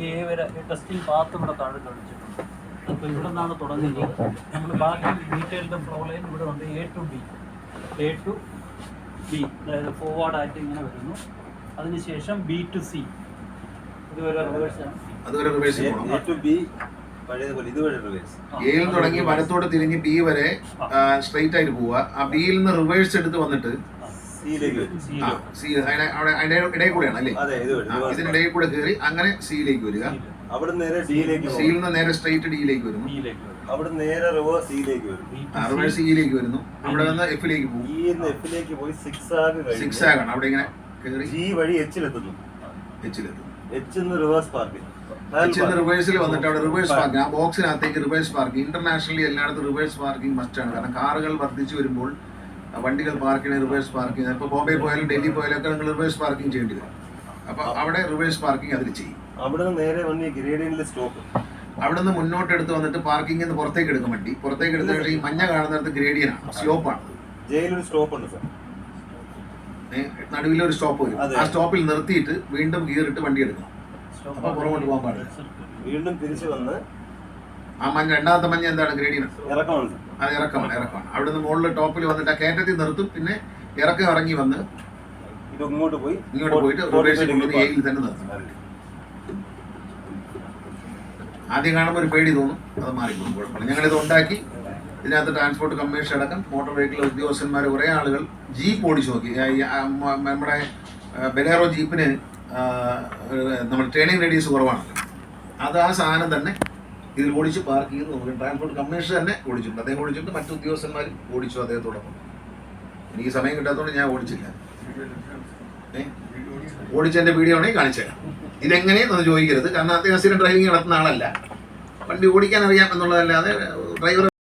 ഈ testing path ഇവിടെ താഴെ കാണിച്ചിട്ടുണ്ട്. അപ്പോൾ ഇവിടെ നിന്നാണ് തുടങ്ങുന്നത്. നമ്മൾ ബാക്കി ഡീറ്റെയിൽഡ് ഫ്ലോ ലൈൻ ഇവിടെ ഉണ്ട്. എ ടു ബി, അതായത് ഫോർവേഡായിട്ട് ഇങ്ങനെ വരുന്നു. അതിനുശേഷം ബി ടു സി, ഇതുവരെ റിവേഴ്സാണ്. എയിൽ തുടങ്ങി വലത്തോട് തിരിഞ്ഞ് ബി വരെ സ്ട്രെയിറ്റ് ആയിട്ട് പോവുക. ആ ബിയിൽ നിന്ന് റിവേഴ്സ് എടുത്ത് വന്നിട്ട് ഇടയിൽ കൂടെയാണ് അല്ലേ? ഇതിനിടയിൽ കൂടെ കയറി അങ്ങനെ സിയിലേക്ക് വരിക. സിയിൽ നിന്ന് നേരെ സ്ട്രെയിറ്റ് ഡിയിലേക്ക് വരുന്നു. അവിടെ നേരെ റിവേഴ്സ് സിയിലേക്ക് വരും. റിവേഴ്സ് സിയിലേക്ക് വരുന്നു. അവിടെ നിന്ന് എഫിലേക്ക് പോകും. എഫിലേക്ക് പോയി സിക്സ് ആകാണ്. അവിടെ ഇങ്ങനെ കയറി ജി വഴി എച്ചിലെത്തുന്നു. Reverse parking. റിവേഴ്സിൽ വന്നിട്ട് അവിടെ റിവേഴ്സ് പാർക്കിംഗ്, ആ ബോക്സിനകത്തേക്ക് റിവേഴ്സ് പാർക്കിംഗ്. ഇന്റർനാഷണലി എല്ലായിടത്തും റിവേഴ്സ് പാർക്കിംഗ് മസ്റ്റാണ്. കാരണം കാറുകൾ വർദ്ധിച്ചു വരുമ്പോൾ വണ്ടികൾ പാർക്ക് ചെയ്യണ റിവേഴ്സ് പാർക്കിംഗ്. ഇപ്പോൾ ബോംബെ പോയാലും ഡൽഹി പോയാലും ഒക്കെ നിങ്ങൾ റിവേഴ്സ് പാർക്കിംഗ് ചെയ്യേണ്ടി വരും. അപ്പോൾ അവിടെ റിവേഴ്സ് പാർക്കിംഗ് അതിൽ ചെയ്യും. അവിടെ നിന്ന് നേരെ വന്ന് ഗ്രേഡിയന്റിൽ സ്റ്റോപ്പ്. അവിടെ നിന്ന് മുന്നോട്ട് എടുത്ത് വന്നിട്ട് പാർക്കിംഗ് നിന്ന് പുറത്തേക്ക് എടുക്കും വണ്ടി. പുറത്തേക്ക് എടുത്തിട്ട് ഈ മഞ്ഞ കാണുന്നിടത്ത് ഗ്രേഡിയൻ ആണ്, സ്ലോപ്പാണ്. ജയിലൊരു സ്റ്റോപ്പ് ഉണ്ട് സാർ, നടുവിലൊരു സ്റ്റോപ്പ് വരും. ആ സ്റ്റോപ്പിൽ നിർത്തിയിട്ട് വീണ്ടും ഗിയറിട്ട് വണ്ടി എടുക്കണം. അപ്പൊ പുറകോട്ട് പോകാൻ പാടില്ല. വീണ്ടും തിരിച്ചു വന്ന് ആ മഞ്ഞ, രണ്ടാമത്തെ മഞ്ഞ എന്താണ്? ഗ്രേഡിയൻ. ഇറക്കമാണ്. അത് ഇറക്കമാണ്. അവിടെ നിന്ന് മുകളിൽ ടോപ്പിൽ വന്നിട്ട് ആ കയറ്റത്തിൽ നിർത്തും. പിന്നെ ഇറക്കം ഇറങ്ങി വന്ന് ഇങ്ങോട്ട് പോയിട്ട് റിവേഴ്സിൽ കൊണ്ടുവന്ന് എയിൽ തന്നെ നിർത്തും. ആദ്യം കാണുമ്പോൾ ഒരു പേടി തോന്നും, അത് മാറിപ്പോകും, കുഴപ്പമില്ല. ഞങ്ങളിത് ഉണ്ടാക്കി ഇതിനകത്ത് ട്രാൻസ്പോർട്ട് കമ്മീഷൻ അടക്കം മോട്ടോർ വെഹിക്കിൾ ഉദ്യോഗസ്ഥന്മാർ കുറേ ആളുകൾ ജീപ്പ് ഓടിച്ചു നോക്കി. നമ്മുടെ ബലേറോ ജീപ്പിന് നമ്മൾ ട്രെയിനിങ് റേഡിയസ് കുറവാണല്ലോ. അത് ആ സാധനം തന്നെ ഇതിൽ ഓടിച്ച് പാർക്ക് ചെയ്ത് നമുക്ക് ട്രാൻസ്പോർട്ട് കമ്മീഷൻ തന്നെ ഓടിച്ചിട്ടുണ്ട്. അദ്ദേഹം ഓടിച്ചിട്ട് മറ്റു ഉദ്യോഗസ്ഥന്മാരും ഓടിച്ചു അദ്ദേഹത്തോടൊപ്പം. എനിക്ക് സമയം കിട്ടാത്തതുകൊണ്ട് ഞാൻ ഓടിച്ചില്ല. ഓടിച്ചതിൻ്റെ വീഡിയോ ആണെങ്കിൽ കാണിച്ചുതരാം. ഇതെങ്ങനെയെന്ന് ചോദിക്കരുത്, കാരണം അദ്ദേഹം സ്ഥിരം ഡ്രൈവിംഗ് നടത്തുന്ന ആളല്ല. വണ്ടി ഓടിക്കാൻ അറിയാം എന്നുള്ളതല്ലാതെ ഡ്രൈവർ